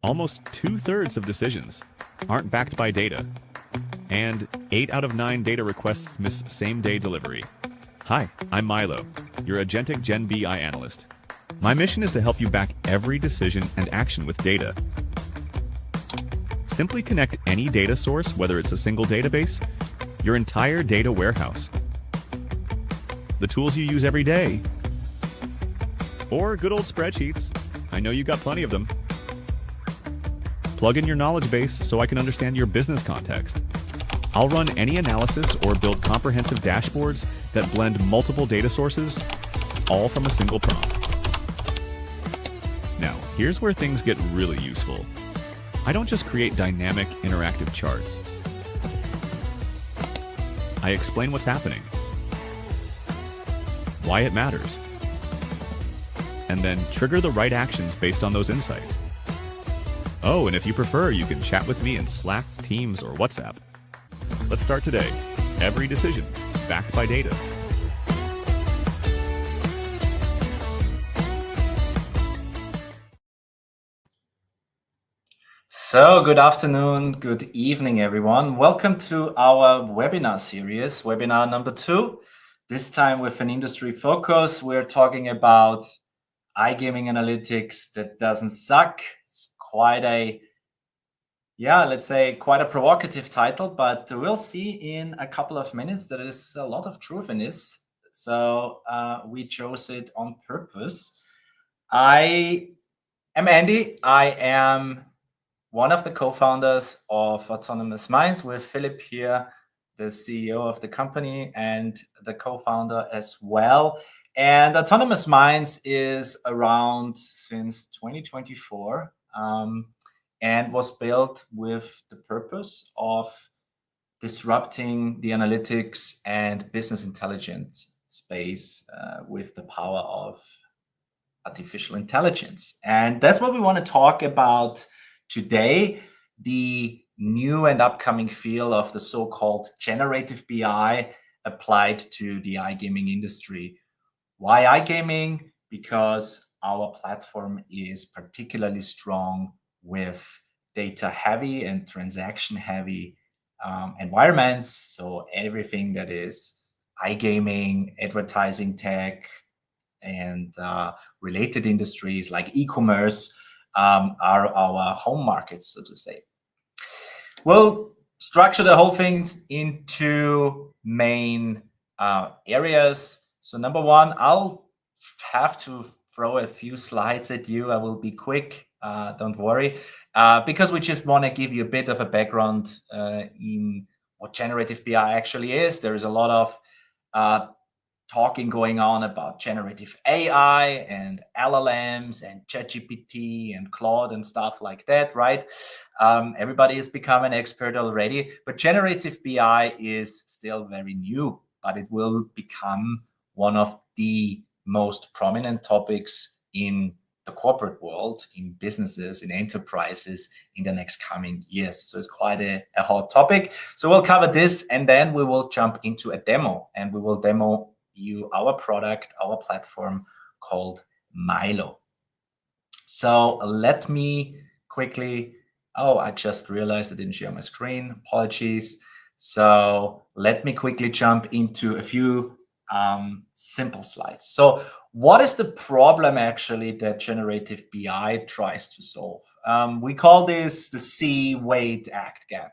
Almost 2/3 of decisions aren't backed by data, and 8 out of 9 data requests miss same-day delivery. Hi, I'm Milo, your agentic Gen BI analyst. My mission is to help you back every decision and action with data. Simply connect any data source, whether it's a single database, your entire data warehouse, the tools you use every day, or good old spreadsheets. I know you got plenty of them. Plug in your knowledge base so I can understand your business context. I'll run any analysis or build comprehensive dashboards that blend multiple data sources, all from a single prompt. Now, here's where things get really useful. I don't just create dynamic, interactive charts. I explain what's happening, why it matters, and then trigger the right actions based on those insights. Oh, and if you prefer, you can chat with me in Slack, Teams, or WhatsApp. Let's start today. Every decision backed by data. So, good afternoon, good evening, everyone. Welcome to our webinar series, webinar number 2. This time with an industry focus. We're talking about iGaming analytics that doesn't suck. It's quite a, let's say quite a provocative title, but we'll see in a couple of minutes that there is a lot of truth in this. So we chose it on purpose. I am Andy. I am one of the co-founders of Autonomous Minds with Philip here, the CEO of the company and the co-founder as well. And Autonomous Minds is around since 2024 and was built with the purpose of disrupting the analytics and business intelligence space with the power of artificial intelligence. And that's what we want to talk about today, the new and upcoming field of the so-called generative BI applied to the iGaming industry. Why iGaming? Because our platform is particularly strong with data-heavy and transaction-heavy environments. So everything that is iGaming, advertising tech, and related industries like e-commerce are our home markets, so to say. We'll structure the whole thing into main areas. So number one, I'll have to throw a few slides at you. I will be quick, don't worry, because we just want to give you a bit of a background in what generative BI actually is. There is a lot of talking going on about generative AI and LLMs and ChatGPT and Claude and stuff like that, right? Everybody has become an expert already, but generative BI is still very new, but it will become one of the most prominent topics in the corporate world, in businesses, in enterprises in the next coming years. So it's quite a hot topic. So we'll cover this and then we will jump into a demo and we will demo you our product, our platform called Milo. So let me quickly, I just realized I didn't share my screen, apologies. So let me quickly jump into a few simple slides. So what is the problem actually that generative BI tries to solve? We call this the see, wait, act gap.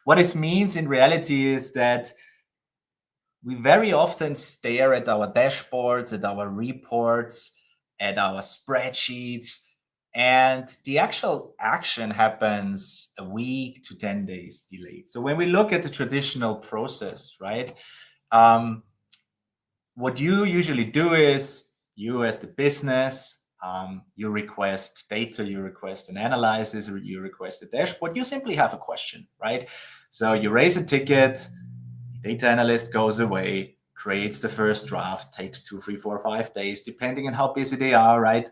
What it means in reality is that we very often stare at our dashboards, at our reports, at our spreadsheets, and the actual action happens a week to 10 days delayed. So when we look at the traditional process, right, what you usually do is you as the business, you request data, you request an analysis, or you request a dashboard. You simply have a question, right? So you raise a ticket, data analyst goes away, creates the first draft, takes 2, 3, 4, 5 days, depending on how busy they are, right?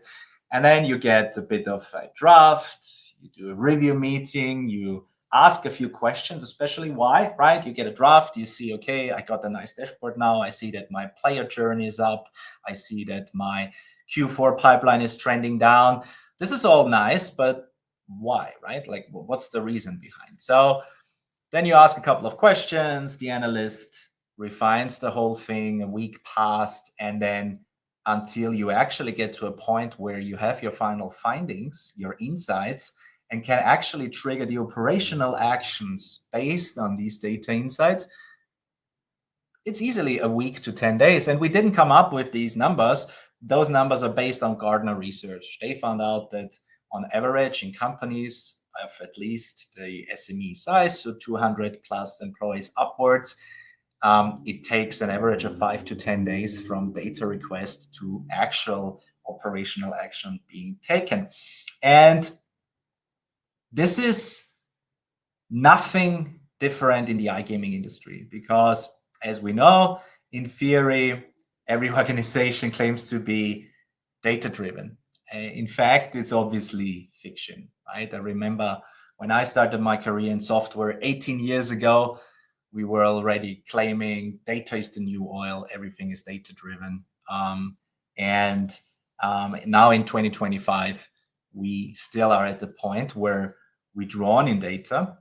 And then you get a bit of a draft, you do a review meeting, you ask a few questions, especially why, right? You get a draft, you see, okay, I got a nice dashboard now. I see that my player journey is up. I see that my Q4 pipeline is trending down. This is all nice, but why, right? Like, what's the reason behind? So then you ask a couple of questions. The analyst refines the whole thing. A week passed, and then until you actually get to a point where you have your final findings, your insights, and can actually trigger the operational actions based on these data insights, it's easily a week to 10 days. And we didn't come up with these numbers. Those numbers are based on Gartner research. They found out that on average in companies of at least the SME size, so 200 plus employees upwards, it takes an average of 5 to 10 days from data request to actual operational action being taken. And this is nothing different in the iGaming industry because, as we know, in theory, every organization claims to be data-driven. In fact, it's obviously fiction, right? I remember when I started my career in software 18 years ago, we were already claiming data is the new oil, everything is data-driven. And now in 2025, we still are at the point where we draw on in data,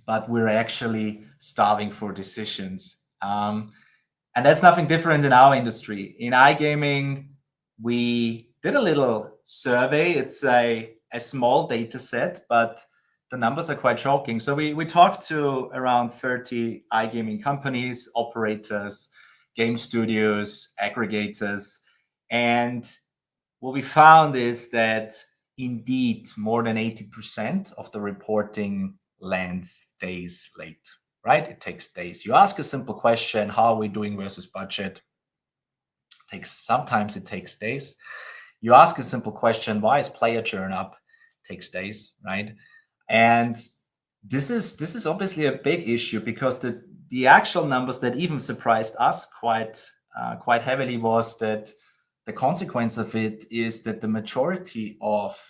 but we're actually starving for decisions. And that's nothing different in our industry. In iGaming, we did a little survey. It's a small data set, but the numbers are quite shocking. So we talked to around 30 iGaming companies, operators, game studios, aggregators. And what we found is that indeed more than 80% of the reporting lands days late, right? It takes days. You ask a simple question, how are we doing versus budget? Sometimes it takes days. You ask a simple question, why is player churn up? It takes days, right? And this is obviously a big issue because the actual numbers that even surprised us quite heavily was that the consequence of it is that the majority of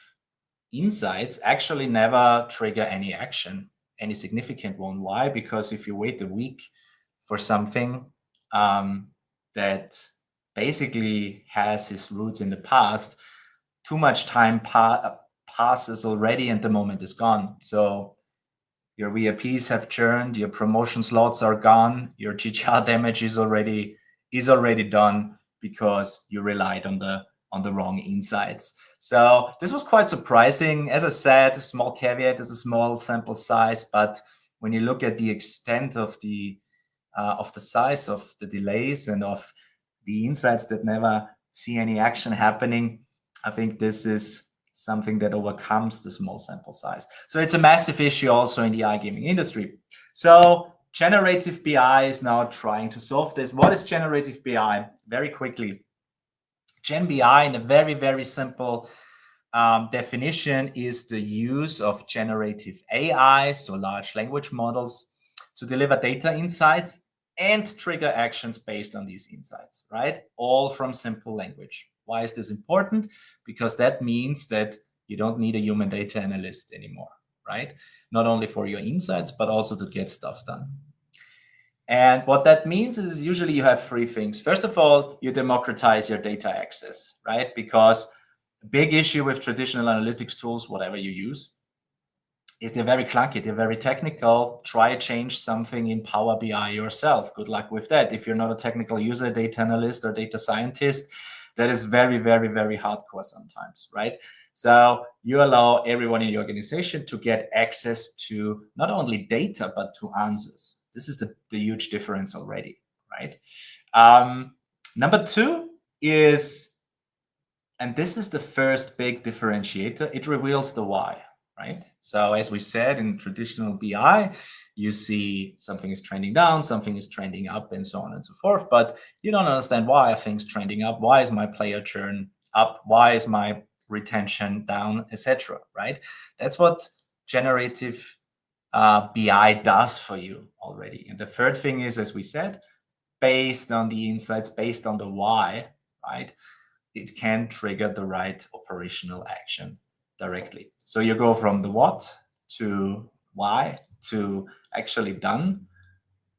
insights actually never trigger any action, any significant one. Why? Because if you wait a week for something that basically has its roots in the past, too much time passes already and the moment is gone. So your VIPs have churned, your promotion slots are gone, your GGR damage is already done because you relied on the wrong insights. So this was quite surprising. As I said, small caveat, is a small sample size, but when you look at the extent of the size of the delays and of the insights that never see any action happening, I think this is something that overcomes the small sample size. So it's a massive issue also in the iGaming industry. So Generative BI is now trying to solve this. What is Generative BI? Very quickly. Gen BI, in a very, very simple definition, is the use of generative AI, so large language models, to deliver data insights and trigger actions based on these insights, right? All from simple language. Why is this important? Because that means that you don't need a human data analyst anymore, right? Not only for your insights, but also to get stuff done. And what that means is usually you have three things. First of all, you democratize your data access, right? Because a big issue with traditional analytics tools, whatever you use, is they're very clunky, they're very technical. Try to change something in Power BI yourself. Good luck with that. If you're not a technical user, data analyst or data scientist, that is very, very, very hardcore sometimes, right? So you allow everyone in the organization to get access to not only data, but to answers. This is the huge difference already, right? Number two is, and this is the first big differentiator, it reveals the why, right? So as we said in traditional BI, you see something is trending down, something is trending up, and so on and so forth, but you don't understand why are things trending up, why is my player churn up, why is my retention down, etc., right? That's what generative BI does for you already. And the third thing is, as we said, based on the insights, based on the why, right, it can trigger the right operational action directly. So you go from the what to why to actually done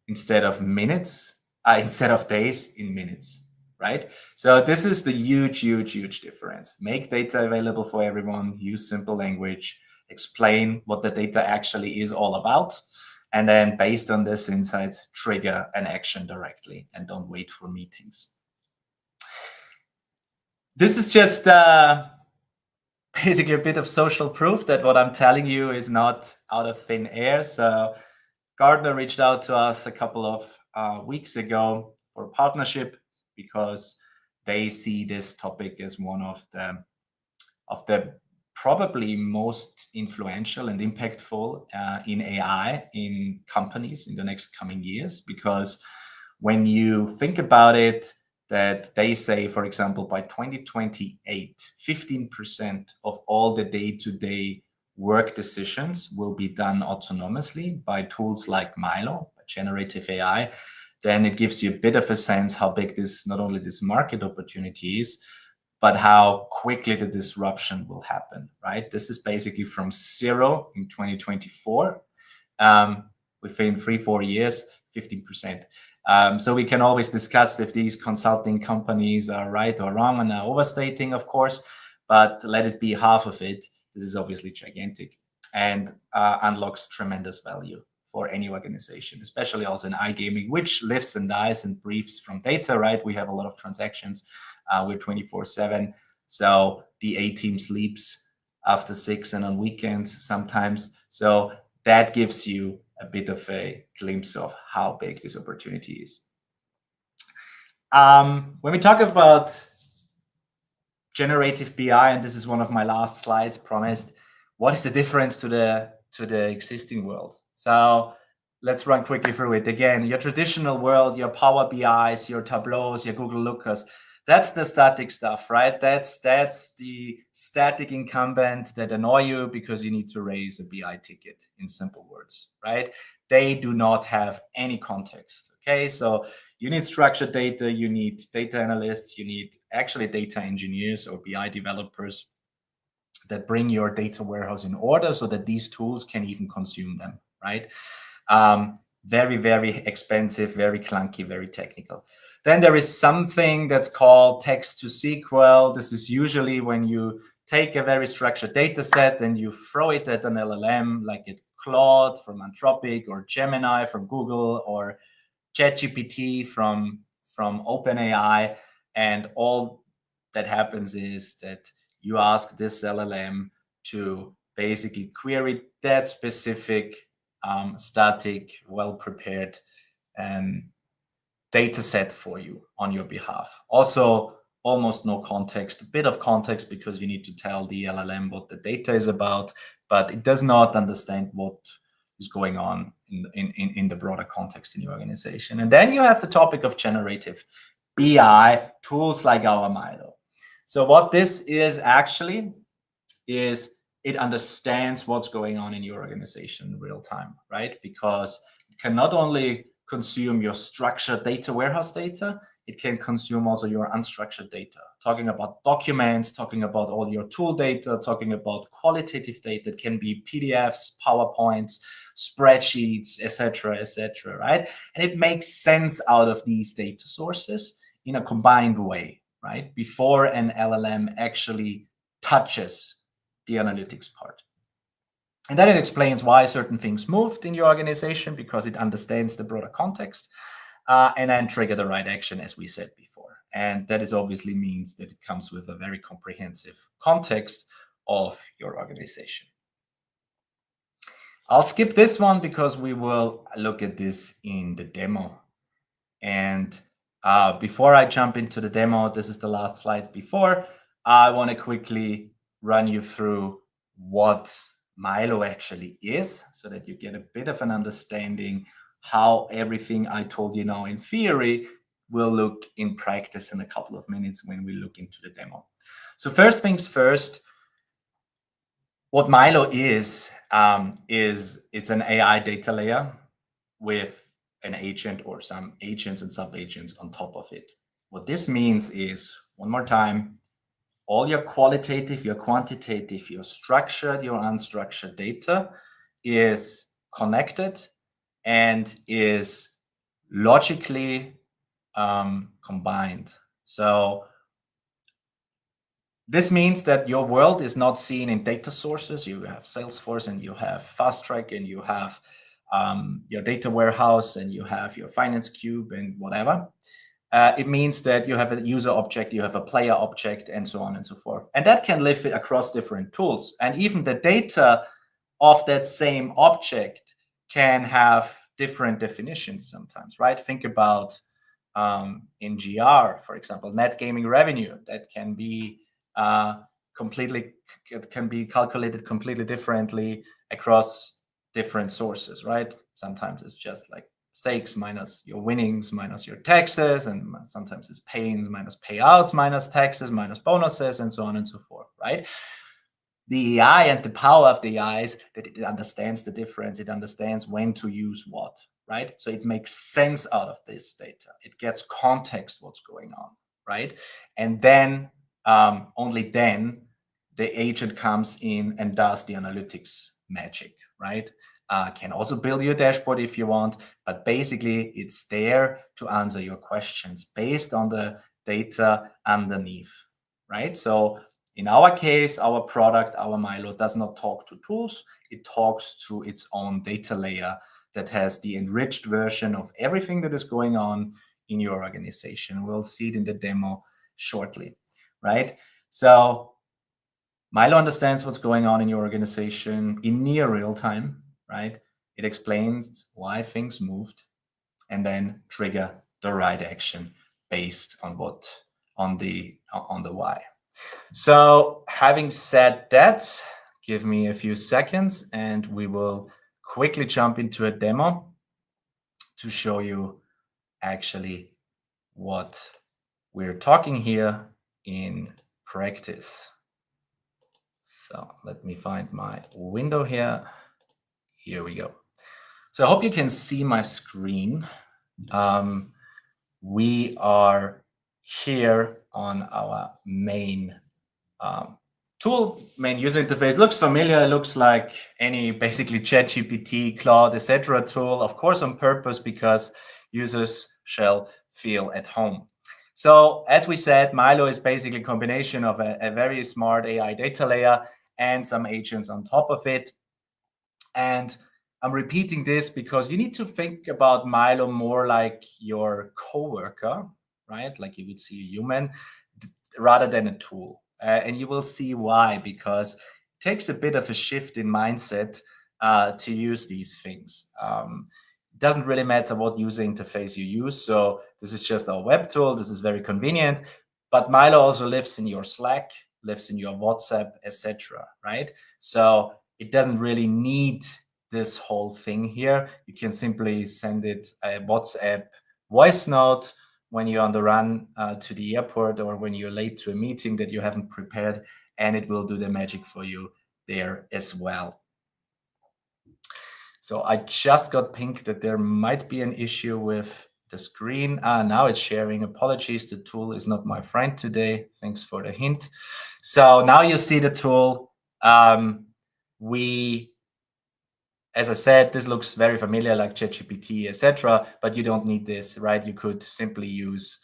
instead of minutes, instead of days, in minutes. right? So this is the huge difference. Make data available for everyone, use simple language, explain what the data actually is all about, and then based on this insights, trigger an action directly and don't wait for meetings. This is just basically a bit of social proof that what I'm telling you is not out of thin air. So Gartner reached out to us a couple of weeks ago for a partnership because they see this topic as one of the probably most influential and impactful in AI in companies in the next coming years. Because when you think about it, that they say, for example, by 2028, 15% of all the day-to-day work decisions will be done autonomously by tools like Milo, generative AI, then it gives you a bit of a sense how big this, not only this market opportunity is, but how quickly the disruption will happen, right? This is basically from 0 in 2024, within 3-4 years, 15%. So we can always discuss if these consulting companies are right or wrong and are overstating, of course, but let it be half of it. This is obviously gigantic and unlocks tremendous value for any organization, especially also in iGaming, which lives and dies and breathes from data, right? We have a lot of transactions. We're 24/7. So the A team sleeps after 6 and on weekends sometimes. So that gives you a bit of a glimpse of how big this opportunity is. When we talk about generative BI, and this is one of my last slides promised, what is the difference to the existing world? So let's run quickly through it. Again, your traditional world, your Power BIs, your Tableaus, your Google Lookers, that's the static stuff, right? That's the static incumbent that annoy you because you need to raise a BI ticket, in simple words, right? They do not have any context, okay? So you need structured data, you need data analysts, you need actually data engineers or BI developers that bring your data warehouse in order so that these tools can even consume them, right? Very, very expensive, very clunky, very technical. Then there is something that's called text to SQL. This is usually when you take a very structured data set and you throw it at an LLM, like at Claude from Anthropic or Gemini from Google or ChatGPT from OpenAI. And all that happens is that you ask this LLM to basically query that specific static, well-prepared data set for you on your behalf. Also, almost no context, a bit of context because you need to tell the LLM what the data is about, but it does not understand what is going on in the broader context in your organization. And then you have the topic of generative BI tools like our Milo. So what this is actually is it understands what's going on in your organization in real time, right? Because it can not only consume your structured data warehouse data, it can consume also your unstructured data, talking about documents, talking about all your tool data, talking about qualitative data. It can be PDFs, PowerPoints, spreadsheets, etc., right? And it makes sense out of these data sources in a combined way, right? Before an LLM actually touches the analytics part. And then it explains why certain things moved in your organization because it understands the broader context, and then trigger the right action, as we said before. And that is obviously means that it comes with a very comprehensive context of your organization. I'll skip this one because we will look at this in the demo. And before I jump into the demo, this is the last slide before, I want to quickly run you through what Milo actually is so that you get a bit of an understanding how everything I told you now in theory will look in practice in a couple of minutes when we look into the demo. So first things first, what Milo is it's an AI data layer with an agent or some agents and sub-agents on top of it. What this means is, one more time, all your qualitative, your quantitative, your structured, your unstructured data is connected and is logically combined. So this means that your world is not seen in data sources. You have Salesforce and you have Fast Track and you have your data warehouse and you have your finance cube and whatever. It means that you have a user object, you have a player object, and so on and so forth. And that can live across different tools. And even the data of that same object can have different definitions sometimes, right? Think about in GR, for example, net gaming revenue. That can be it can be calculated completely differently across different sources, right? Sometimes it's just like stakes minus your winnings minus your taxes, and sometimes it's pay-ins minus payouts minus taxes minus bonuses, and so on and so forth, right? The AI and the power of the AI is that it understands the difference. It understands when to use what, right? So it makes sense out of this data. It gets context what's going on, right? And then only then the agent comes in and does the analytics magic, right? Can also build your dashboard if you want, but basically it's there to answer your questions based on the data underneath, right? So in our case, our product, our Milo, does not talk to tools. It talks to its own data layer that has the enriched version of everything that is going on in your organization. We'll see it in the demo shortly, right? So Milo understands what's going on in your organization in near real time, right? It explains why things moved and then trigger the right action based on the why. So having said that, give me a few seconds and we will quickly jump into a demo to show you actually what we're talking here in practice. So let me find my window here. Here we go. So I hope you can see my screen. We are here on our main tool. Main user interface looks familiar. It looks like any basically ChatGPT, Claude, etc. tool, of course on purpose, because users shall feel at home. So as we said, Milo is basically a combination of a very smart AI data layer and some agents on top of it. And I'm repeating this because you need to think about Milo more like your coworker, right? Like you would see a human rather than a tool. And you will see why, because it takes a bit of a shift in mindset to use these things. It doesn't really matter what user interface you use. So this is just our web tool. This is very convenient. But Milo also lives in your Slack, lives in your WhatsApp, etc. Right? So it doesn't really need this whole thing here. You can simply send it a WhatsApp voice note when you're on the run to the airport, or when you're late to a meeting that you haven't prepared, and it will do the magic for you there as well. So I just got pinged that there might be an issue with the screen. Now it's sharing. Apologies, the tool is not my friend today. Thanks for the hint. So now you see the tool. As I said, this looks very familiar, like ChatGPT, etc. But you don't need this, right? You could simply use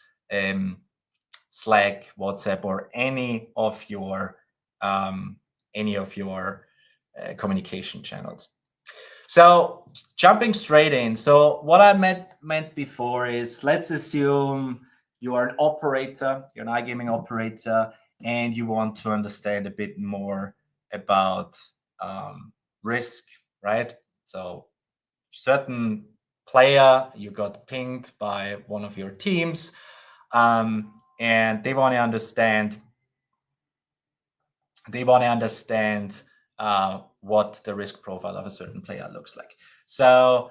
Slack, WhatsApp, or any of your communication channels. So jumping straight in. So what I meant before is, let's assume you are an operator, you're an iGaming operator, and you want to understand a bit more about risk, right? So certain player, you got pinged by one of your teams, and they want to understand what the risk profile of a certain player looks like. So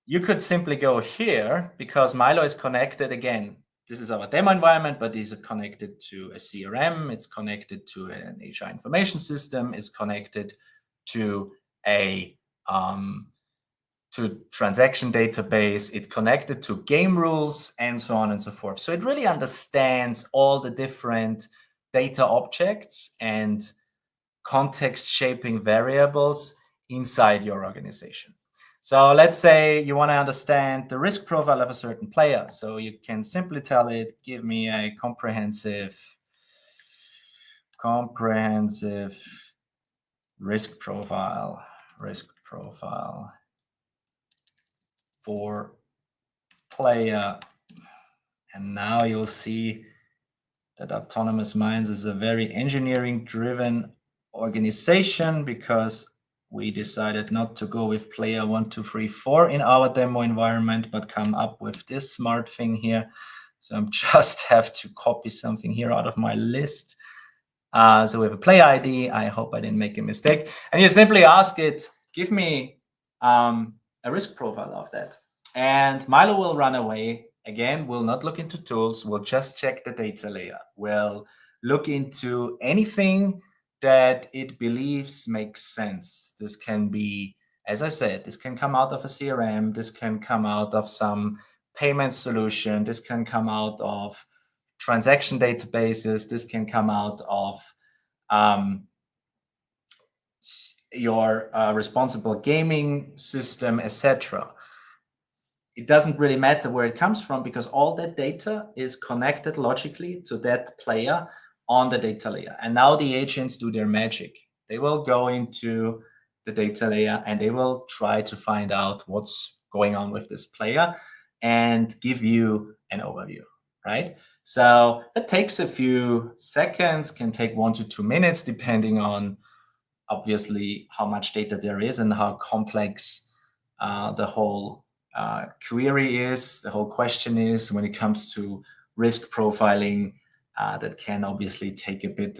you could simply go here, because Milo is connected. Again, this is our demo environment, but is connected to a CRM. It's connected to an HR information system. It's connected to a transaction database. It's connected to game rules, and so on and so forth. So it really understands all the different data objects and context shaping variables inside your organization. So let's say you want to understand the risk profile of a certain player. So you can simply tell it, give me a comprehensive risk profile for player. And now you'll see that Autonomous Minds is a very engineering-driven organization, because we decided not to go with player 1, 2, 3, 4 in our demo environment, but come up with this smart thing here. So I'm just have to copy something here out of my list. So we have a player ID. I hope I didn't make a mistake. And you simply ask it, give me a risk profile of that. And Milo will run away. Again, we'll not look into tools. We'll just check the data layer. We'll look into anything that it believes makes sense. This can be, as I said, this can come out of a CRM. This can come out of some payment solution. This can come out of transaction databases. This can come out of your responsible gaming system, etc. It doesn't really matter where it comes from, because all that data is connected logically to that player on the data layer. And now the agents do their magic. They will go into the data layer and they will try to find out what's going on with this player and give you an overview, right? So it takes a few seconds, can take 1 to 2 minutes, depending on obviously how much data there is and how complex the whole query is, the whole question is. When it comes to risk profiling, that can obviously take a bit,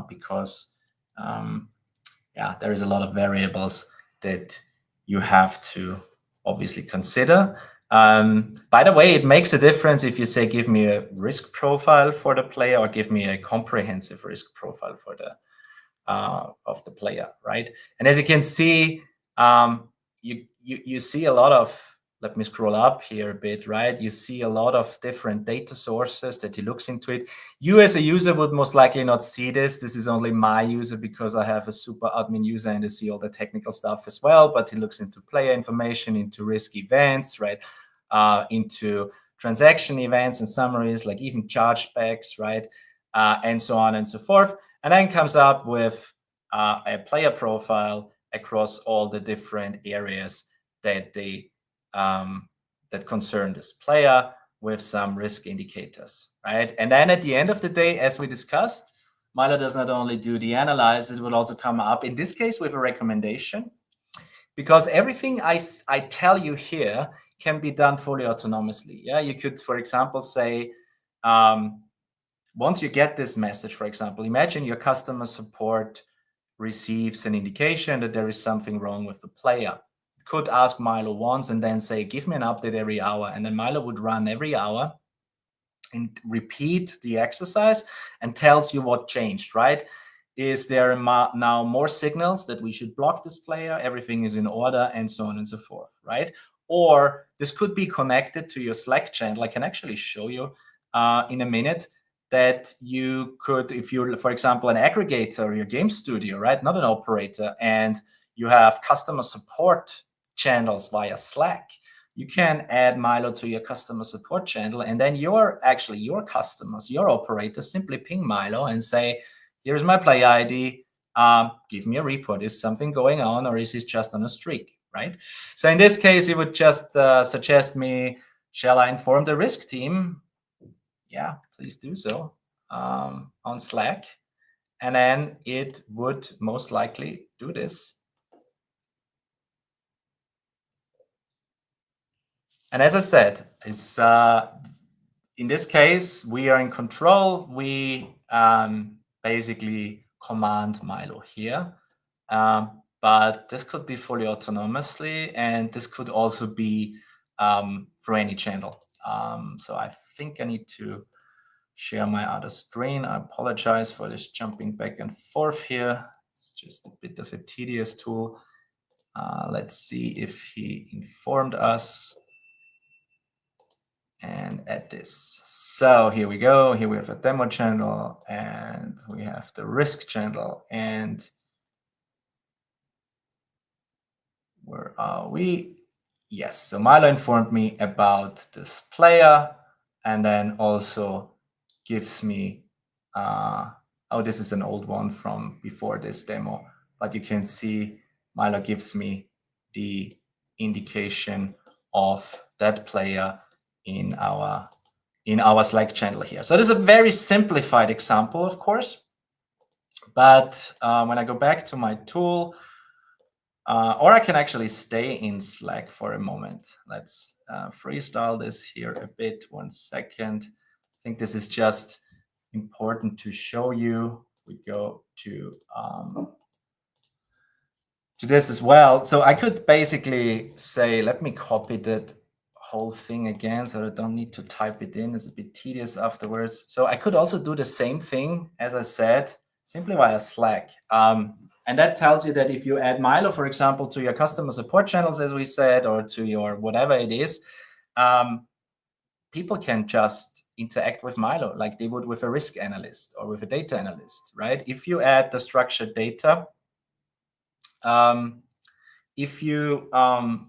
because there is a lot of variables that you have to obviously consider. By the way, it makes a difference if you say, give me a risk profile for the player, or give me a comprehensive risk profile for the of the player, right? And as you can see, you see a lot of, let me scroll up here a bit, right? You see a lot of different data sources that he looks into it. You as a user would most likely not see this. This is only my user, because I have a super admin user and I see all the technical stuff as well. But he looks into player information, into risk events, right? Into transaction events and summaries, like even chargebacks, right? And so on and so forth. And then comes up with a player profile across all the different areas that they that concern this player, with some risk indicators, right? And then at the end of the day, as we discussed, Milo does not only do the analysis, it will also come up, in this case, with a recommendation, because everything I tell you here can be done fully autonomously. Yeah, you could, for example, say, once you get this message, for example, imagine your customer support receives an indication that there is something wrong with the player. It could ask Milo once and then say, give me an update every hour. And then Milo would run every hour and repeat the exercise and tells you what changed, right? Is there now more signals that we should block this player? Everything is in order, and so on and so forth, right? Or this could be connected to your Slack channel. I can actually show you in a minute that you could, if you're, for example, an aggregator, your game studio, right? Not an operator, and you have customer support channels via Slack, you can add Milo to your customer support channel, and then your customers, your operators, simply ping Milo and say, here's my player ID, give me a report. Is something going on, or is it just on a streak, right? So in this case, it would just suggest me, shall I inform the risk team? Yeah, please do so on Slack. And then it would most likely do this. And as I said, it's in this case, we are in control. We basically command Milo here. But this could be fully autonomously, and this could also be through any channel. So I think I need to share my other screen. I apologize for this jumping back and forth here. It's just a bit of a tedious tool. Let's see if he informed us. And add this. So here we go. Here we have a demo channel, and we have the risk channel. And where are we? yes, so Milo informed me about this player, and then also gives me, oh, this is an old one from before this demo, but you can see Milo gives me the indication of that player in our Slack channel here. So this is a very simplified example, of course, but when I go back to my tool, or I can actually stay in Slack for a moment. Let's freestyle this here a bit. 1 second. I think this is just important to show you. We go to this as well. So I could basically say, let me copy that whole thing again so I don't need to type it in. It's a bit tedious afterwards. So I could also do the same thing, as I said, simply via Slack. And that tells you that if you add Milo, for example, to your customer support channels, as we said, or to your whatever it is, people can just interact with Milo like they would with a risk analyst or with a data analyst, right? If you add the structured data, if you add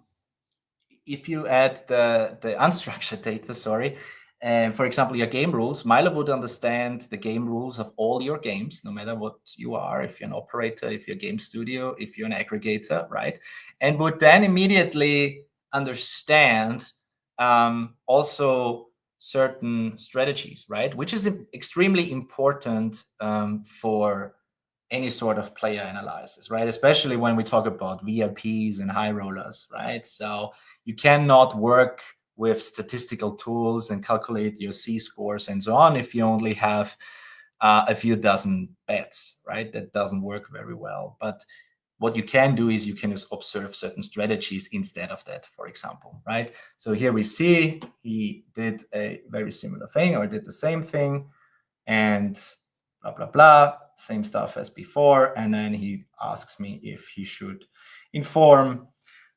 the unstructured data, sorry, and for example, your game rules, Milo would understand the game rules of all your games, no matter what you are, if you're an operator, if you're a game studio, if you're an aggregator, right? And would then immediately understand also certain strategies, right? Which is extremely important for any sort of player analysis, right? Especially when we talk about VIPs and high rollers, right? So you cannot work with statistical tools and calculate your C scores and so on if you only have a few dozen bets, right? That doesn't work very well. But what you can do is you can just observe certain strategies instead of that, for example, right? So here we see he did a very similar thing or did the same thing and blah, blah, blah, same stuff as before. And then he asks me if he should inform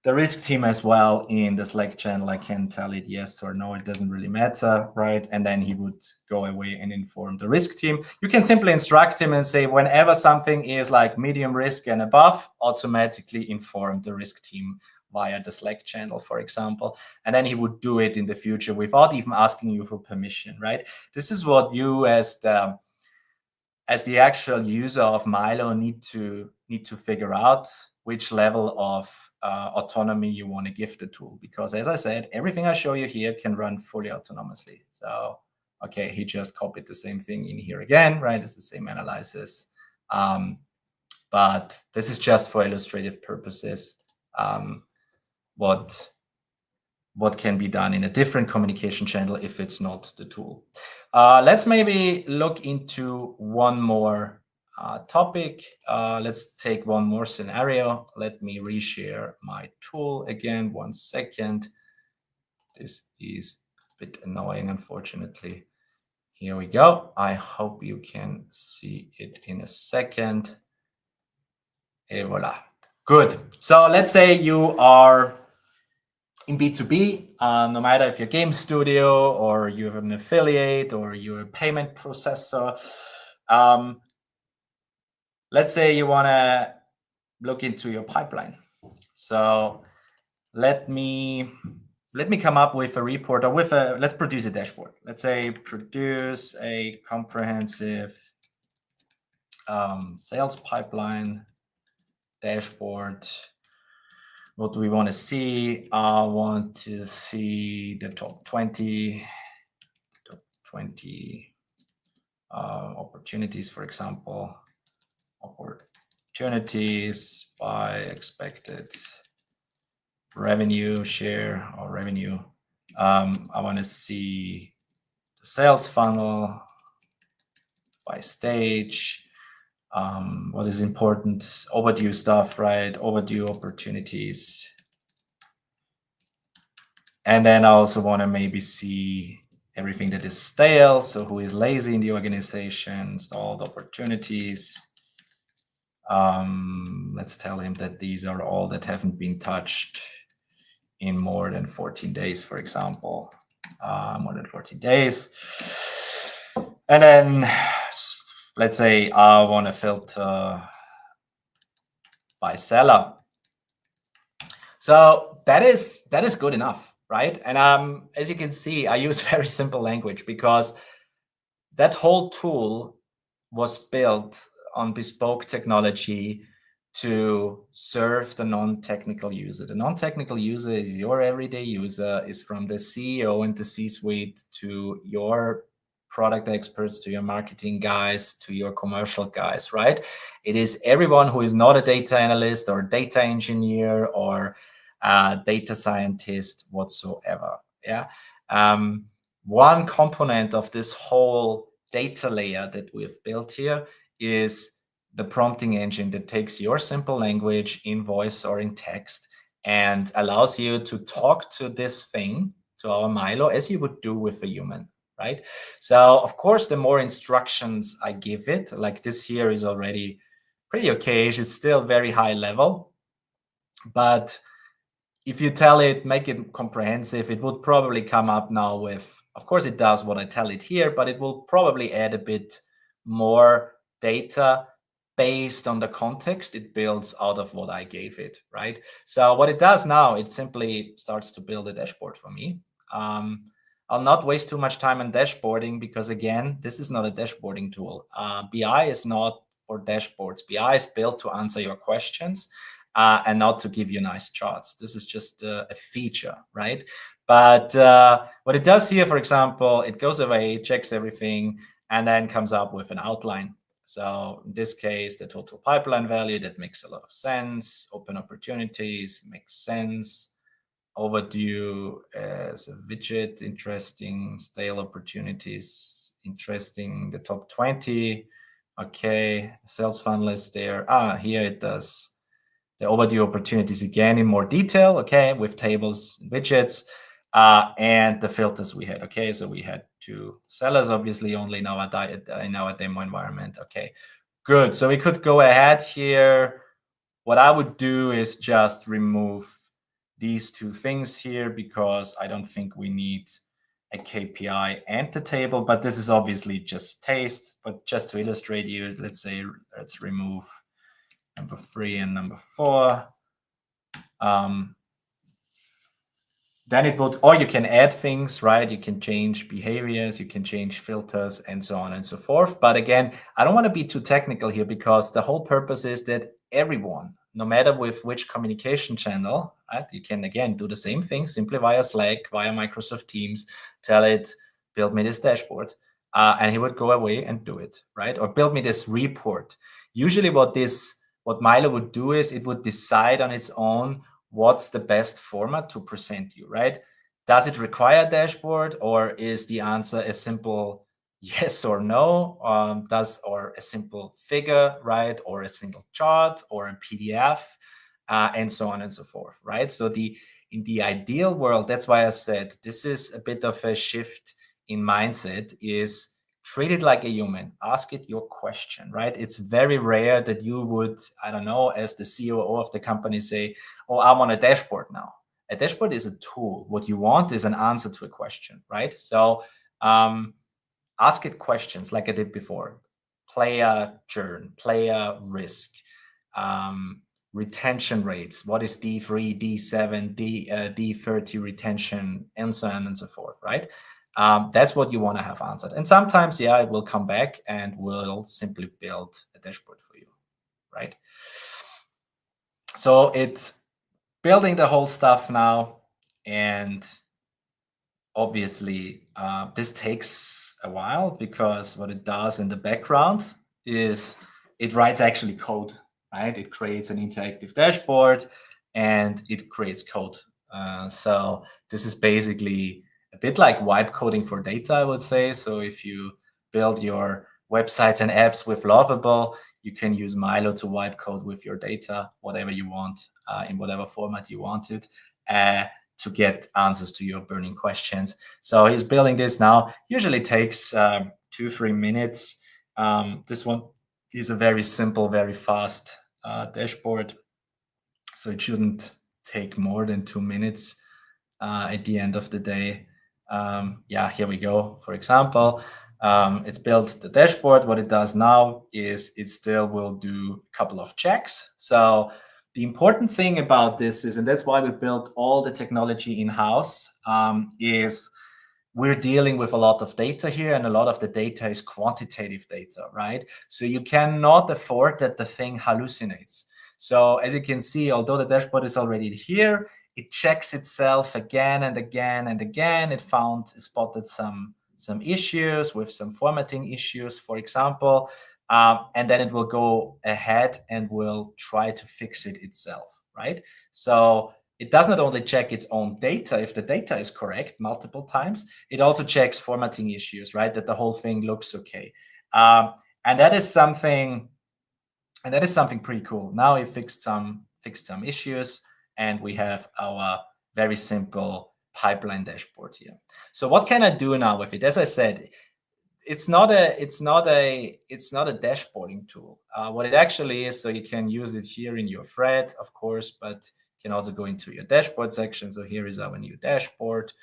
the risk team as well in the Slack channel. I can tell it yes or no, it doesn't really matter, right? And then he would go away and inform the risk team. You can simply instruct him and say, whenever something is like medium risk and above, automatically inform the risk team via the Slack channel, for example. And then he would do it in the future without even asking you for permission, right? This is what you as the actual user of Milo need to figure out which level of autonomy you want to give the tool. Because as I said, everything I show you here can run fully autonomously. So, okay, he just copied the same thing in here again, right? It's the same analysis. But this is just for illustrative purposes. What can be done in a different communication channel if it's not the tool. Let's maybe look into one more topic. Let's take one more scenario. Let me reshare my tool again. 1 second. This is a bit annoying, unfortunately. Here we go. I hope you can see it in a second. Et voila. Good. So let's say you are in B2B, no matter if you're a game studio or you're an affiliate or you're a payment processor, let's say you want to look into your pipeline. So let me come up with a report or let's produce a dashboard. Let's say produce a comprehensive sales pipeline dashboard. What do we want to see? I want to see the top 20 opportunities, for example, opportunities by expected revenue share or revenue. I want to see the sales funnel by stage. What is important? Overdue stuff, right? Overdue opportunities. And then I also want to maybe see everything that is stale. So who is lazy in the organization, stalled opportunities. Let's tell him that these are all that haven't been touched in more than 14 days, for example, more than 14 days. And then let's say I want to filter by seller. So that is good enough, right? And as you can see, I use very simple language because that whole tool was built on bespoke technology to serve the non-technical user. The non-technical user is your everyday user, is from the CEO and the C-suite to your product experts, to your marketing guys, to your commercial guys, right? It is everyone who is not a data analyst or data engineer or data scientist whatsoever. Yeah. One component of this whole data layer that we've built here is the prompting engine that takes your simple language in voice or in text and allows you to talk to this thing, to our Milo, as you would do with a human, right? So, of course, the more instructions I give it, like this here is already pretty okay. It's still very high level, but if you tell it, make it comprehensive, it would probably come up now with, of course it does what I tell it here, but it will probably add a bit more data based on the context it builds out of what I gave it, right? So what it does now, it simply starts to build a dashboard for me. I'll not waste too much time on dashboarding because, again, this is not a dashboarding tool. BI is not for dashboards. BI is built to answer your questions. And not to give you nice charts. This is just a feature, right? But what it does here, for example, it goes away, checks everything, and then comes up with an outline. So in this case, the total pipeline value, that makes a lot of sense. Open opportunities makes sense. Overdue as a widget, interesting. Stale opportunities, interesting. The top 20, okay. Sales funnel is there. Here it does the overdue opportunities again in more detail, okay, with tables, widgets, and the filters we had, okay. So we had 2 sellers, obviously, only in our demo environment, okay. Good, so we could go ahead here. What I would do is just remove these 2 things here because I don't think we need a KPI and the table, but this is obviously just taste. But just to illustrate you, let's remove number 3 and number 4. Then it would, or you can add things, right? You can change behaviors, you can change filters, and so on and so forth. But again, I don't want to be too technical here because the whole purpose is that everyone, no matter with which communication channel, right? You can, again, do the same thing simply via Slack, via Microsoft Teams, tell it, build me this dashboard. And he would go away and do it, right? Or build me this report. Usually what Milo would do is it would decide on its own what's the best format to present you, right? Does it require a dashboard, or is the answer a simple yes or no? Or a simple figure, right? Or a single chart or a PDF, and so on and so forth, right? So in the ideal world, that's why I said this is a bit of a shift in mindset, is treat it like a human. Ask it your question, right? It's very rare that you would, I don't know, as the COO of the company say, oh, I want a dashboard now. A dashboard is a tool. What you want is an answer to a question, right? So ask it questions like I did before. Player churn, player risk, retention rates. What is D3, D7, D30 retention, and so on and so forth, right? That's what you want to have answered. And sometimes, yeah, it will come back and will simply build a dashboard for you, right? So it's building the whole stuff now. And obviously, this takes a while because what it does in the background is it writes actually code, right? It creates an interactive dashboard and it creates code. So this is basically a bit like wipe coding for data, I would say. So if you build your websites and apps with Lovable, you can use Milo to wipe code with your data, whatever you want, in whatever format you want it, to get answers to your burning questions. So he's building this now. Usually takes 2-3 minutes. This one is a very simple, very fast dashboard. So it shouldn't take more than 2 minutes at the end of the day. Yeah, here we go. For example, it's built the dashboard. What it does now is it still will do a couple of checks. So The important thing about this is, and that's why we built all the technology in-house, is we're dealing with a lot of data here, and a lot of the data is quantitative data, right? So you cannot afford that the thing hallucinates. So as you can see, although the dashboard is already here, it checks itself again and again and again. It spotted some issues with some formatting issues, for example, and then it will go ahead and will try to fix it itself, right? So it does not only check its own data, if the data is correct multiple times, it also checks formatting issues, right? That the whole thing looks okay. And that is something pretty cool. Now it fixed some issues, and we have our very simple pipeline dashboard here. So what can I do now with it? As I said, it's not a dashboarding tool. What it actually is, so you can use it here in your thread, of course, but you can also go into your dashboard section. So here is our new dashboard,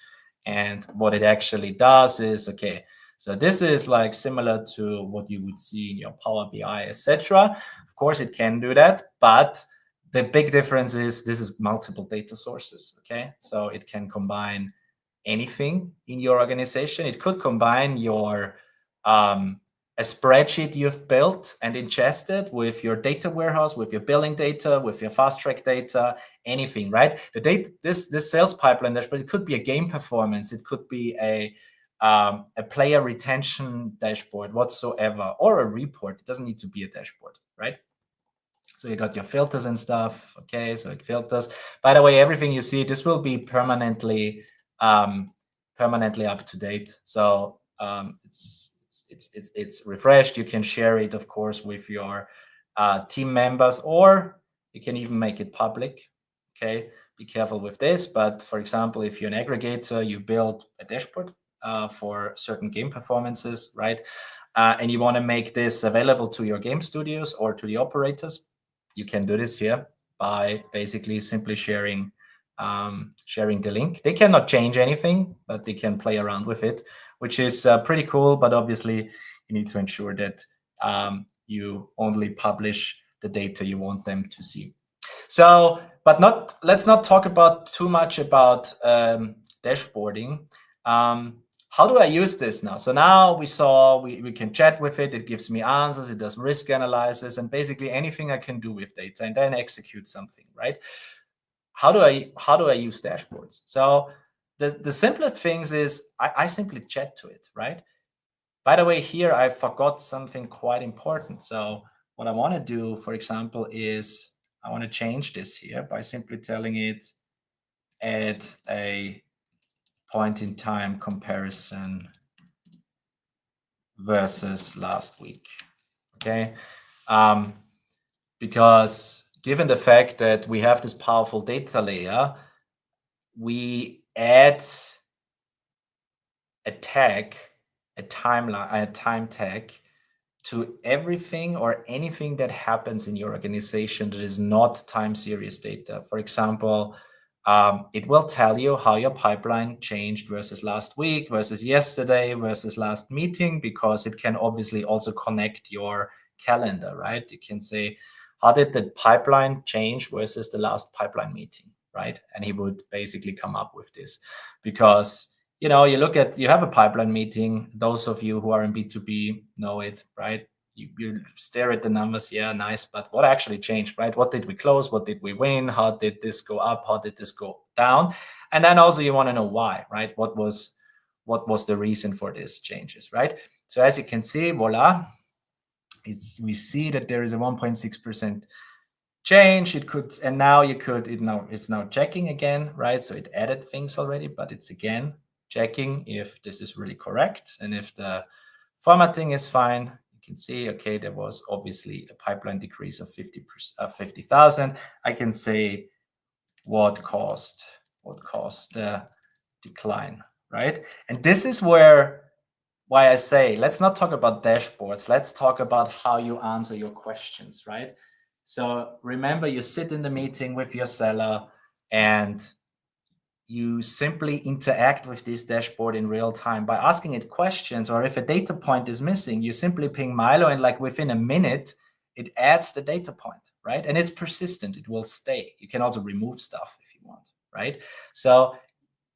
and what it actually does is, okay, so this is like similar to what you would see in your Power BI, etc. Of course, it can do that, but the big difference is this is multiple data sources. Okay, so it can combine anything in your organization. It could combine your a spreadsheet you've built and ingested with your data warehouse, with your billing data, with your fast track data, anything, right? The data, this sales pipeline dashboard, it could be a game performance, it could be a player retention dashboard whatsoever, or a report. It doesn't need to be a dashboard, right? So you got your filters and stuff. Okay, so it filters. By the way, everything you see, this will be permanently up to date. So it's refreshed. You can share it, of course, with your team members, or you can even make it public. Okay, be careful with this. But for example, if you're an aggregator, you build a dashboard for certain game performances, right? And you want to make this available to your game studios or to the operators, you can do this here by basically simply sharing the link. They cannot change anything, but they can play around with it, which is pretty cool. But obviously, you need to ensure that you only publish the data you want them to see. So, but let's not talk about too much about dashboarding. How do I use this now? So now we can chat with it. It gives me answers. It does risk analysis, and basically anything I can do with data, and then execute something, right? How do I use dashboards? So the simplest things is I simply chat to it, right? By the way, here I forgot something quite important. So what I want to do, for example, is I want to change this here by simply telling it add a point in time comparison versus last week. Okay, because given the fact that we have this powerful data layer, we add a tag, a time tag to everything or anything that happens in your organization that is not time series data. For example, it will tell you how your pipeline changed versus last week, versus yesterday, versus last meeting, because it can obviously also connect your calendar, right? You can say, how did the pipeline change versus the last pipeline meeting, right? And he would basically come up with this, because you have a pipeline meeting. Those of you who are in B2B know it, right? You stare at the numbers, yeah, nice, but what actually changed, right? What did we close? What did we win? How did this go up? How did this go down? And then also you want to know why, right? What was the reason for these changes, right? So as you can see, voila, we see that there is a 1.6% change. It's now checking again, right? So it added things already, but it's again checking if this is really correct, and if the formatting is fine. You can see, okay, there was obviously a pipeline decrease of 50,000. I can say what caused the decline, right? And this is why I say, let's not talk about dashboards. Let's talk about how you answer your questions, right? So remember, you sit in the meeting with your seller and you simply interact with this dashboard in real time by asking it questions, or if a data point is missing, you simply ping Milo, and like within a minute, it adds the data point, right? And it's persistent, it will stay. You can also remove stuff if you want, right? So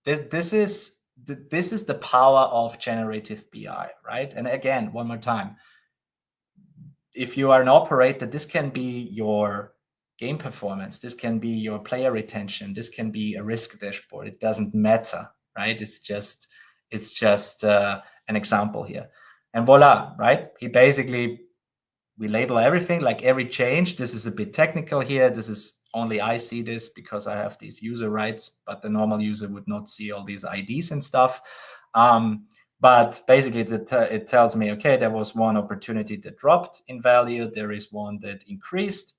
this is the power of generative BI, right? And again, one more time, if you are an operator, this can be your game performance, this can be your player retention, this can be a risk dashboard. It doesn't matter, right? It's just an example here. And voila, right? We label everything, like every change. This is a bit technical here. This is only I see this because I have these user rights, but the normal user would not see all these IDs and stuff. But basically, it tells me, okay, there was one opportunity that dropped in value. There is one that increased.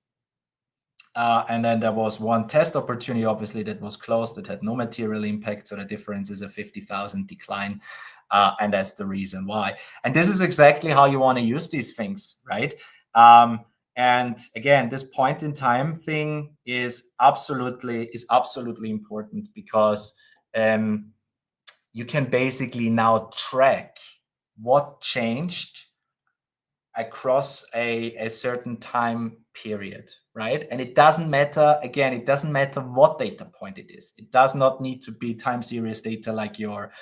And then there was one test opportunity, obviously, that was closed that had no material impact. So the difference is a 50,000 decline. And that's the reason why. And this is exactly how you want to use these things, right? And again, this point in time thing is absolutely important because you can basically now track what changed across a certain time period, right? And it doesn't matter, again, it doesn't matter what data point it is. It does not need to be time series data like your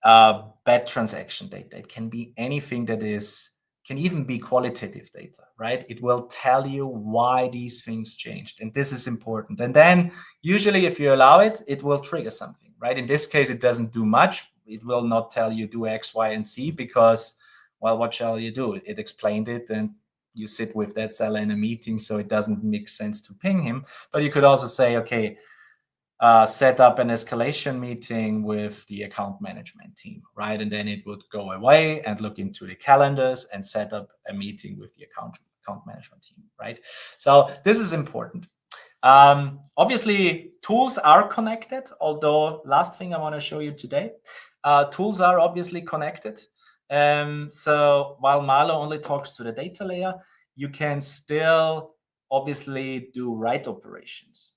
bet transaction data. It can be anything can even be qualitative data, right? It will tell you why these things changed. And this is important. And then usually if you allow it, it will trigger something, right? In this case, it doesn't do much. It will not tell you do X, Y, and Z because, well, what shall you do? It explained it and you sit with that seller in a meeting, so it doesn't make sense to ping him. But you could also say, okay, set up an escalation meeting with the account management team, right? And then it would go away and look into the calendars and set up a meeting with the account management team, right? So this is important. Obviously, tools are connected, although last thing I want to show you today, tools are obviously connected. So while Milo only talks to the data layer, you can still obviously do write operations.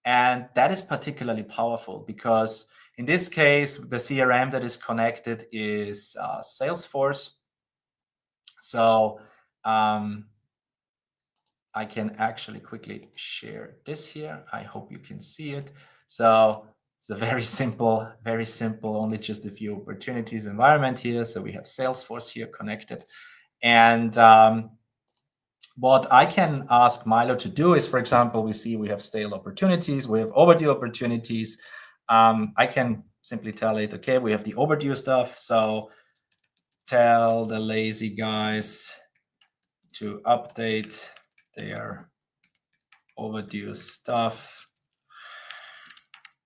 And that is particularly powerful because in this case, the CRM that is connected is Salesforce. So I can actually quickly share this here. I hope you can see it. So it's a very simple, only just a few opportunities environment here. So we have Salesforce here connected. And what I can ask Milo to do is, for example, we have stale opportunities, we have overdue opportunities. I can simply tell it, okay, we have the overdue stuff. So tell the lazy guys to update their overdue stuff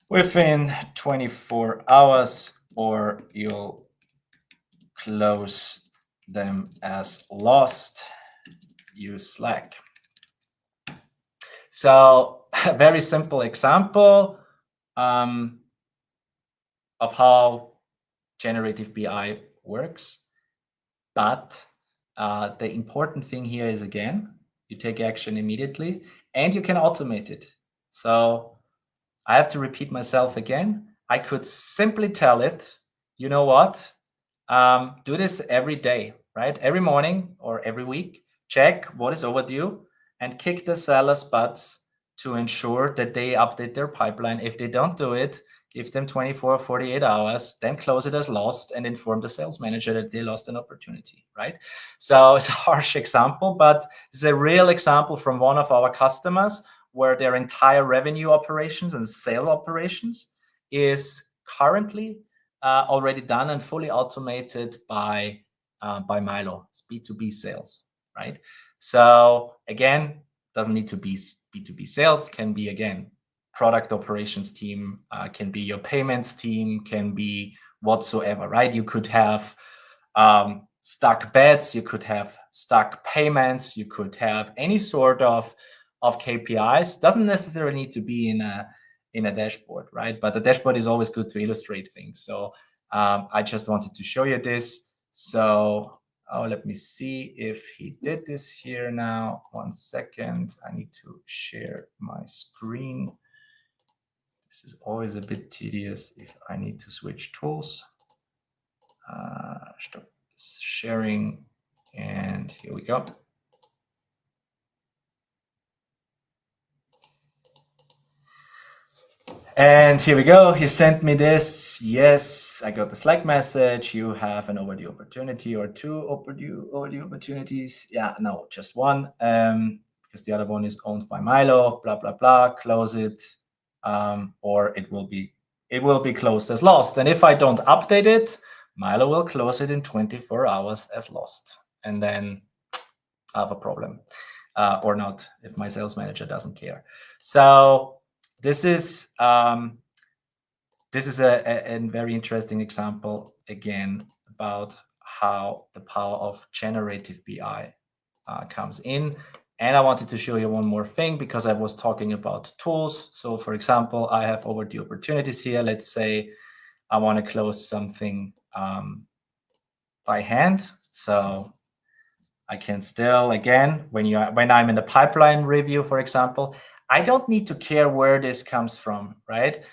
within 24 hours or you'll close them as lost. Use Slack. So a very simple example of how generative BI works. But the important thing here is, again, you take action immediately and you can automate it. So I have to repeat myself again. I could simply tell it, you know what, do this every day, right? Every morning or every week, check what is overdue and kick the seller's butts to ensure that they update their pipeline. If they don't do it, give them 24 or 48 hours, then close it as lost and inform the sales manager that they lost an opportunity, right? So it's a harsh example, but it's a real example from one of our customers where their entire revenue operations and sale operations is currently already done and fully automated by Milo. It's B2B sales, right? So again, doesn't need to be B2B sales, can be, again, product operations team, can be your payments team, can be whatsoever, right? You could have stuck bets, you could have stuck payments, you could have any sort of KPIs. Doesn't necessarily need to be in a dashboard, right? But the dashboard is always good to illustrate things. So I just wanted to show you this. So let me see if he did this here now. 1 second. I need to share my screen. This is always a bit tedious if I need to switch tools. Stop sharing. And here we go. And here we go. He sent me this. Yes, I got the Slack message. You have an overdue opportunity or two overdue opportunities. Yeah, no, just one. Because the other one is owned by Milo. Blah blah blah. Close it, or it will be closed as lost. And if I don't update it, Milo will close it in 24 hours as lost, and then I have a problem, or not if my sales manager doesn't care. So this is a very interesting example again about how the power of generative BI comes in. And I wanted to show you one more thing because I was talking about tools. So for example, I have overdue opportunities here. Let's say I want to close something by hand. So I can still, again, when I'm in the pipeline review, for example, I don't need to care where this comes from, right?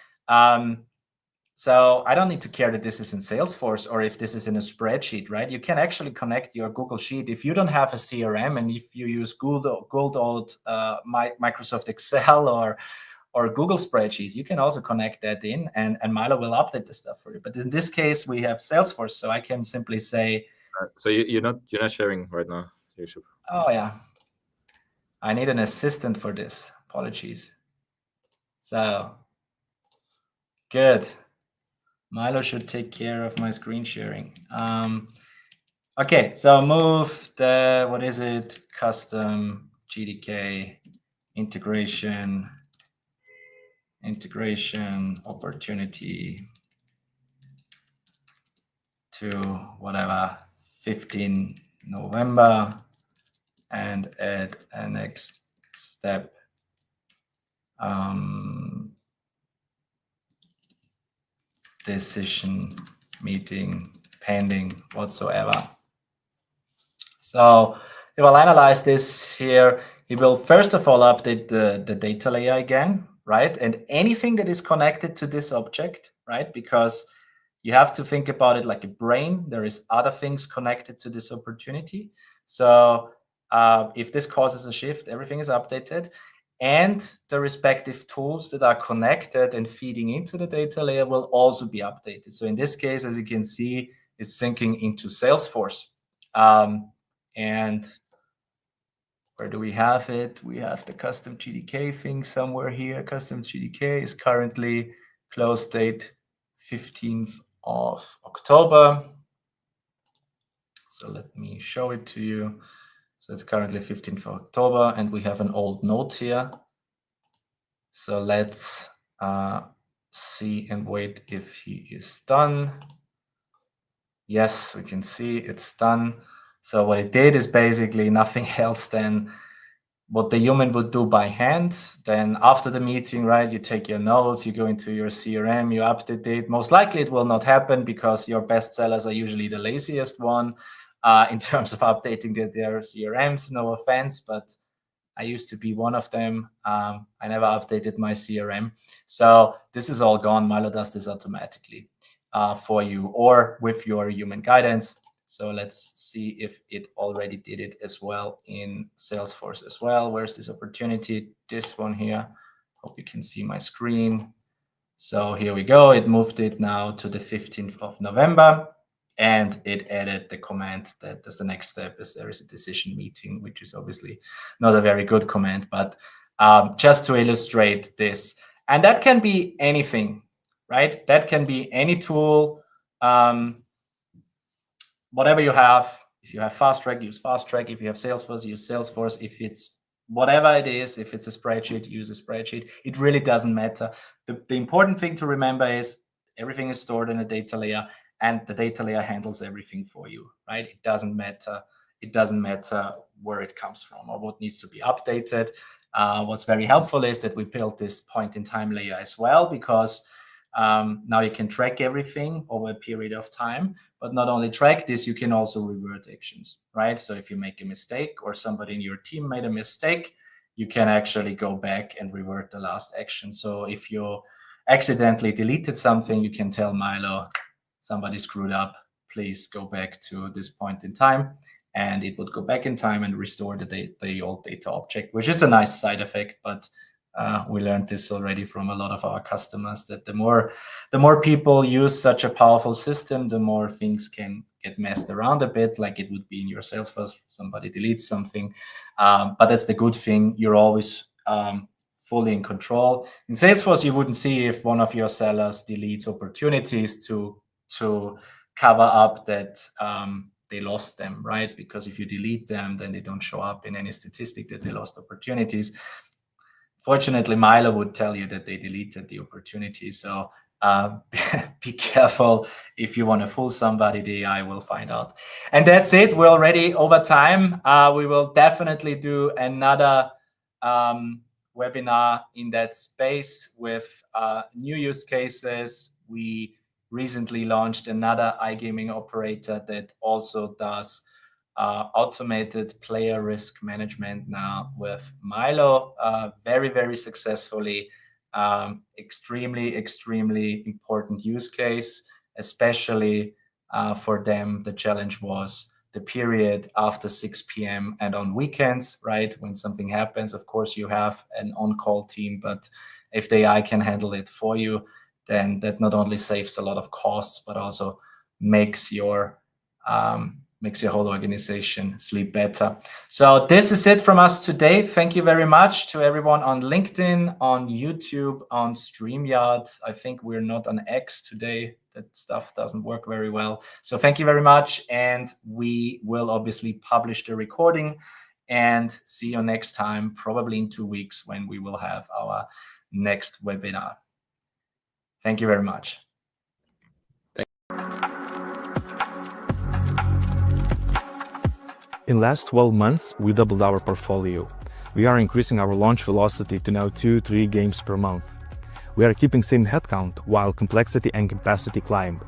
So I don't need to care that this is in Salesforce or if this is in a spreadsheet, right? You can actually connect your Google Sheet. If you don't have a CRM and if you use good old Microsoft Excel or Google spreadsheets, you can also connect that in and Milo will update the stuff for you. But in this case, we have Salesforce. So I can simply say, So you're not sharing right now. You should. oh yeah, I need an assistant for this. Apologies. So good. Milo should take care of my screen sharing. Okay, so move the, what is it? Custom GDK integration opportunity to whatever 15 November and add a next step. Decision meeting pending whatsoever. So it will analyze this here. It will first of all update the data layer again, right? And anything that is connected to this object, right? Because you have to think about it like a brain. There is other things connected to this opportunity. So if this causes a shift, everything is updated. And the respective tools that are connected and feeding into the data layer will also be updated. So in this case, as you can see, it's syncing into Salesforce. And where do we have it? We have the custom GDK thing somewhere here. Custom GDK is currently close date 15th of October. So let me show it to you. So it's currently 15th of October, and we have an old note here. So let's see and wait if he is done. Yes, we can see it's done. So what it did is basically nothing else than what the human would do by hand. Then after the meeting, right, you take your notes, you go into your CRM, you update it. Most likely it will not happen because your best sellers are usually the laziest one in terms of updating their CRMs. No offense, but I used to be one of them. I never updated my CRM. So this is all gone. Milo does this automatically for you or with your human guidance. So let's see if it already did it as well in Salesforce as well. Where's this opportunity? This one here. Hope you can see my screen. So here we go. It moved it now to the 15th of November. And it added the command that as the next step is there is a decision meeting, which is obviously not a very good command, but just to illustrate this. And that can be anything, right? That can be any tool, whatever you have. If you have Fast Track, use Fast Track. If you have Salesforce, use Salesforce. If it's whatever it is, if it's a spreadsheet, use a spreadsheet. It really doesn't matter. The important thing to remember is everything is stored in a data layer, and the data layer handles everything for you, right? It doesn't matter. It doesn't matter where it comes from or what needs to be updated. What's very helpful is that we built this point-in-time layer as well, because now you can track everything over a period of time. But not only track this, you can also revert actions, right? So if you make a mistake or somebody in your team made a mistake, you can actually go back and revert the last action. So if you accidentally deleted something, you can tell Milo, somebody screwed up, please go back to this point in time. And it would go back in time and restore the old data object, which is a nice side effect, but We learned this already from a lot of our customers, that the more people use such a powerful system, the more things can get messed around a bit, like it would be in your Salesforce. Somebody deletes something, but that's the good thing. You're always fully in control. In Salesforce, you wouldn't see if one of your sellers deletes opportunities to cover up that they lost them, right? Because if you delete them, then they don't show up in any statistic that they lost opportunities. Fortunately, Milo would tell you that they deleted the opportunity. So be careful if you want to fool somebody. The AI will find out. And that's it. We're already over time. We will definitely do another webinar in that space with new use cases. We recently launched another iGaming operator that also does automated player risk management now with Milo, very, very successfully. Extremely important use case, especially for them. The challenge was the period after 6 p.m. and on weekends, right? When something happens, of course, you have an on-call team, but if the AI can handle it for you, then that not only saves a lot of costs, but also makes your whole organization sleep better. So this is it from us today. Thank you very much to everyone on LinkedIn, on YouTube, on StreamYard. I think we're not on X today. That stuff doesn't work very well. So thank you very much. And we will obviously publish the recording and see you next time, probably in 2 weeks, when we will have our next webinar. Thank you very much. In last 12 months, we doubled our portfolio. We are increasing our launch velocity to now 2-3 games per month. We are keeping same headcount while complexity and capacity climb.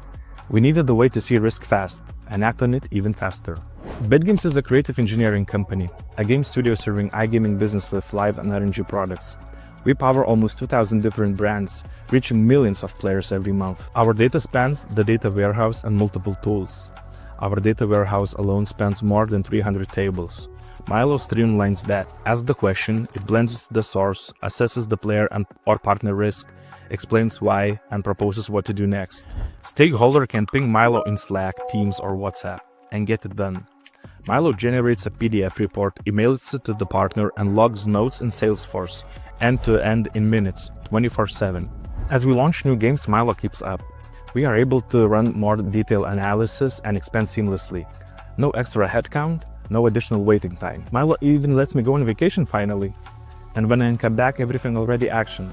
We needed a way to see risk fast and act on it even faster. BetGames is a creative engineering company, a game studio serving iGaming business with live and RNG products. We power almost 2,000 different brands, reaching millions of players every month. Our data spans the data warehouse and multiple tools. Our data warehouse alone spans more than 300 tables. Milo streamlines that. Asks the question, it blends the source, assesses the player or partner risk, explains why, and proposes what to do next. Stakeholder can ping Milo in Slack, Teams, or WhatsApp and get it done. Milo generates a PDF report, emails it to the partner, and logs notes in Salesforce, end-to-end in minutes, 24/7. As we launch new games, Milo keeps up. We are able to run more detailed analysis and expand seamlessly. No extra headcount, no additional waiting time. Milo even lets me go on vacation finally. And when I come back, everything already actioned.